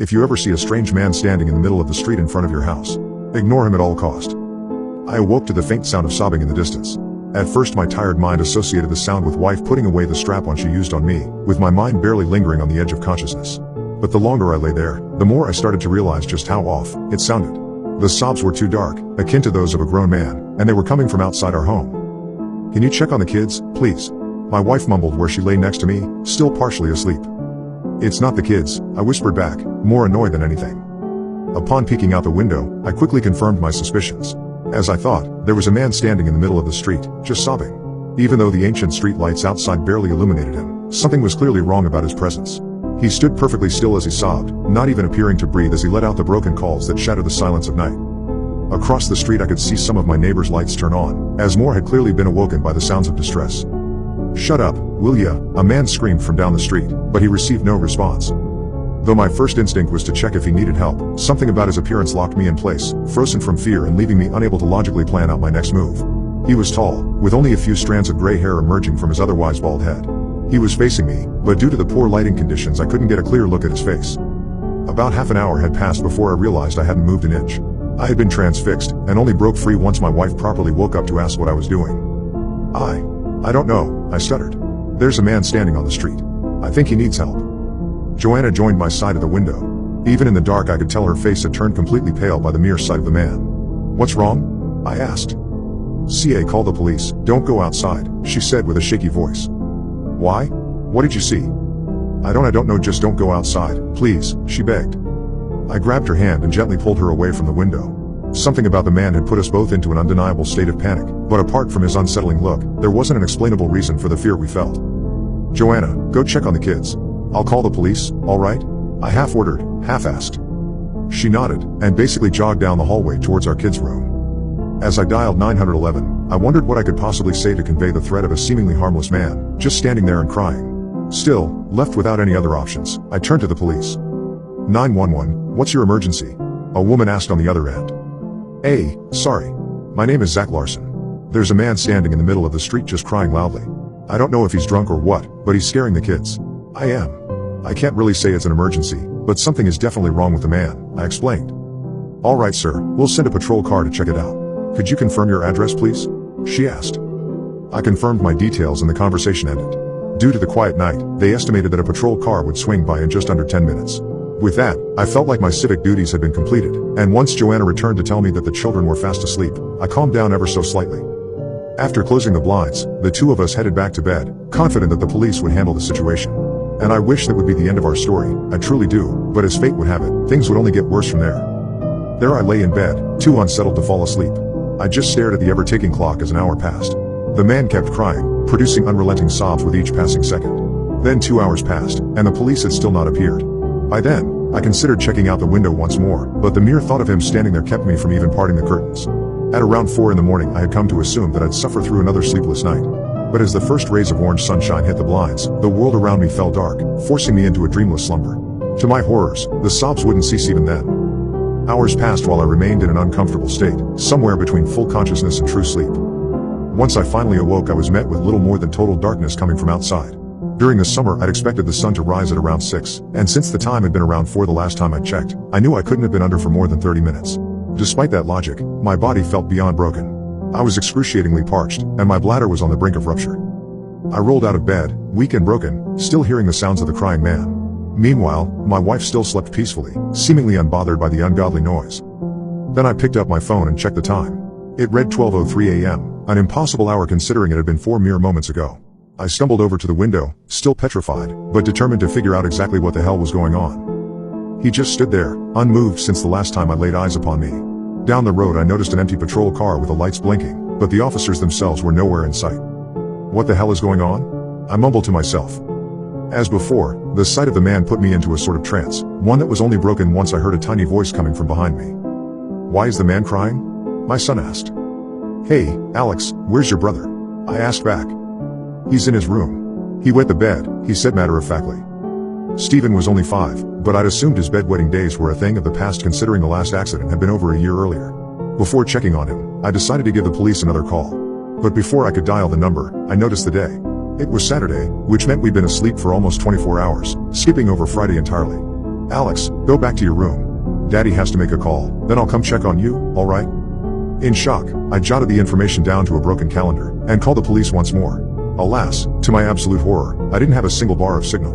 If you ever see a strange man standing in the middle of the street in front of your house, ignore him at all cost. I awoke to the faint sound of sobbing in the distance. At first my tired mind associated the sound with wife putting away the strap-on she used on me, with my mind barely lingering on the edge of consciousness. But the longer I lay there, the more I started to realize just how off it sounded. The sobs were too dark, akin to those of a grown man, and they were coming from outside our home. "Can you check on the kids, please?" My wife mumbled where she lay next to me, still partially asleep. "It's not the kids," I whispered back, more annoyed than anything. Upon peeking out the window, I quickly confirmed my suspicions. As I thought, there was a man standing in the middle of the street, just sobbing. Even though the ancient street lights outside barely illuminated him, something was clearly wrong about his presence. He stood perfectly still as he sobbed, not even appearing to breathe as he let out the broken calls that shattered the silence of night. Across the street I could see some of my neighbors' lights turn on, as more had clearly been awoken by the sounds of distress. "Shut up, will ya?" a man screamed from down the street, but he received no response. Though my first instinct was to check if he needed help, something about his appearance locked me in place, frozen from fear and leaving me unable to logically plan out my next move. He was tall, with only a few strands of gray hair emerging from his otherwise bald head. He was facing me, but due to the poor lighting conditions I couldn't get a clear look at his face. About half an hour had passed before I realized I hadn't moved an inch. I had been transfixed, and only broke free once my wife properly woke up to ask what I was doing. I don't know," I stuttered. "There's a man standing on the street. I think he needs help." Joanna joined my side of the window. Even in the dark I could tell her face had turned completely pale by the mere sight of the man. "What's wrong?" I asked. "Call the police, don't go outside," she said with a shaky voice. "Why? What did you see?" I don't know, just don't go outside, please," she begged. I grabbed her hand and gently pulled her away from the window. Something about the man had put us both into an undeniable state of panic, but apart from his unsettling look, there wasn't an explainable reason for the fear we felt. "Joanna, go check on the kids. I'll call the police, all right?" I half-ordered, half-asked. She nodded, and basically jogged down the hallway towards our kids' room. As I dialed 911, I wondered what I could possibly say to convey the threat of a seemingly harmless man, just standing there and crying. Still, left without any other options, I turned to the police. 911, what's your emergency?" a woman asked on the other end. "Hey, sorry. My name is Zach Larson. There's a man standing in the middle of the street just crying loudly. I don't know if he's drunk or what, but he's scaring the kids." "I am. I can't really say it's an emergency, but something is definitely wrong with the man," I explained. "All right, sir, we'll send a patrol car to check it out. Could you confirm your address, please?" she asked. I confirmed my details and the conversation ended. Due to the quiet night, they estimated that a patrol car would swing by in just under 10 minutes. With that, I felt like my civic duties had been completed, and once Joanna returned to tell me that the children were fast asleep, I calmed down ever so slightly. After closing the blinds, the two of us headed back to bed, confident that the police would handle the situation. And I wish that would be the end of our story, I truly do, but as fate would have it, things would only get worse from there. There I lay in bed, too unsettled to fall asleep. I just stared at the ever-ticking clock as an hour passed. The man kept crying, producing unrelenting sobs with each passing second. Then 2 hours passed, and the police had still not appeared. By then, I considered checking out the window once more, but the mere thought of him standing there kept me from even parting the curtains. At around 4 in the morning I had come to assume that I'd suffer through another sleepless night. But as the first rays of orange sunshine hit the blinds, the world around me fell dark, forcing me into a dreamless slumber. To my horrors, the sobs wouldn't cease even then. Hours passed while I remained in an uncomfortable state, somewhere between full consciousness and true sleep. Once I finally awoke I was met with little more than total darkness coming from outside. During the summer I'd expected the sun to rise at around 6, and since the time had been around 4 the last time I checked, I knew I couldn't have been under for more than 30 minutes. Despite that logic, my body felt beyond broken. I was excruciatingly parched, and my bladder was on the brink of rupture. I rolled out of bed, weak and broken, still hearing the sounds of the crying man. Meanwhile, my wife still slept peacefully, seemingly unbothered by the ungodly noise. Then I picked up my phone and checked the time. It read 12:03 a.m., an impossible hour considering it had been 4 mere moments ago. I stumbled over to the window, still petrified, but determined to figure out exactly what the hell was going on. He just stood there, unmoved since the last time I laid eyes upon me. Down the road I noticed an empty patrol car with the lights blinking, but the officers themselves were nowhere in sight. What the hell is going on? I mumbled to myself. As before, the sight of the man put me into a sort of trance, one that was only broken once I heard a tiny voice coming from behind me. "Why is the man crying?" my son asked. "Hey, Alex, where's your brother?" I asked back. "He's in his room. He wet the bed," he said matter-of-factly. Stephen was only 5, but I'd assumed his bedwetting days were a thing of the past considering the last accident had been over a year earlier. Before checking on him, I decided to give the police another call. But before I could dial the number, I noticed the day. It was Saturday, which meant we'd been asleep for almost 24 hours, skipping over Friday entirely. Alex, go back to your room. Daddy has to make a call, then I'll come check on you, alright? In shock, I jotted the information down to a broken calendar, and called the police once more. Alas, to my absolute horror, I didn't have a single bar of signal.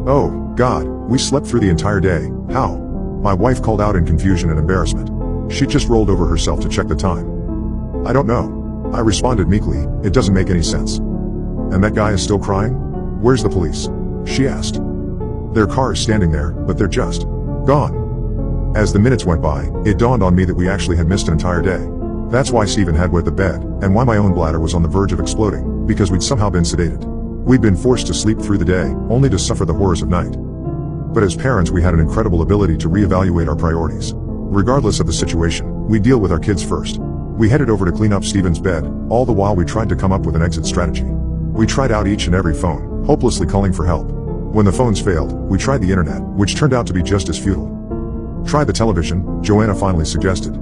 Oh, God, we slept through the entire day, how? My wife called out in confusion and embarrassment. She just rolled over herself to check the time. I don't know. I responded meekly, it doesn't make any sense. And that guy is still crying? Where's the police? She asked. Their car is standing there, but they're just gone. As the minutes went by, it dawned on me that we actually had missed an entire day. That's why Stephen had wet the bed, and why my own bladder was on the verge of exploding, because we'd somehow been sedated. We'd been forced to sleep through the day, only to suffer the horrors of night. But as parents we had an incredible ability to reevaluate our priorities. Regardless of the situation, we deal with our kids first. We headed over to clean up Stephen's bed, all the while we tried to come up with an exit strategy. We tried out each and every phone, hopelessly calling for help. When the phones failed, we tried the internet, which turned out to be just as futile. Try the television, Joanna finally suggested.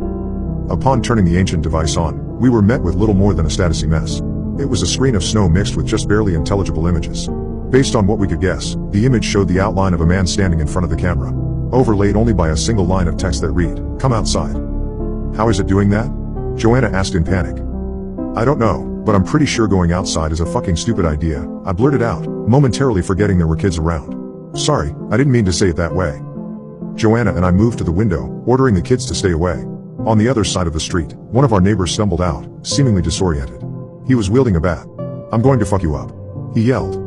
Upon turning the ancient device on, we were met with little more than a statusy mess. It was a screen of snow mixed with just barely intelligible images. Based on what we could guess, the image showed the outline of a man standing in front of the camera, overlaid only by a single line of text that read, "Come outside." How is it doing that? Joanna asked in panic. I don't know, but I'm pretty sure going outside is a fucking stupid idea, I blurted out, momentarily forgetting there were kids around. Sorry, I didn't mean to say it that way. Joanna and I moved to the window, ordering the kids to stay away. On the other side of the street, one of our neighbors stumbled out, seemingly disoriented. He was wielding a bat. "I'm going to fuck you up," he yelled.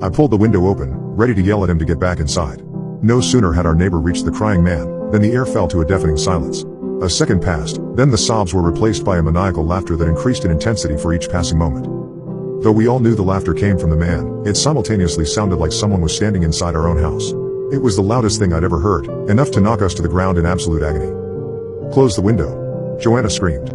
I pulled the window open, ready to yell at him to get back inside. No sooner had our neighbor reached the crying man, than the air fell to a deafening silence. A second passed, then the sobs were replaced by a maniacal laughter that increased in intensity for each passing moment. Though we all knew the laughter came from the man, it simultaneously sounded like someone was standing inside our own house. It was the loudest thing I'd ever heard, enough to knock us to the ground in absolute agony. "Close the window," Joanna screamed.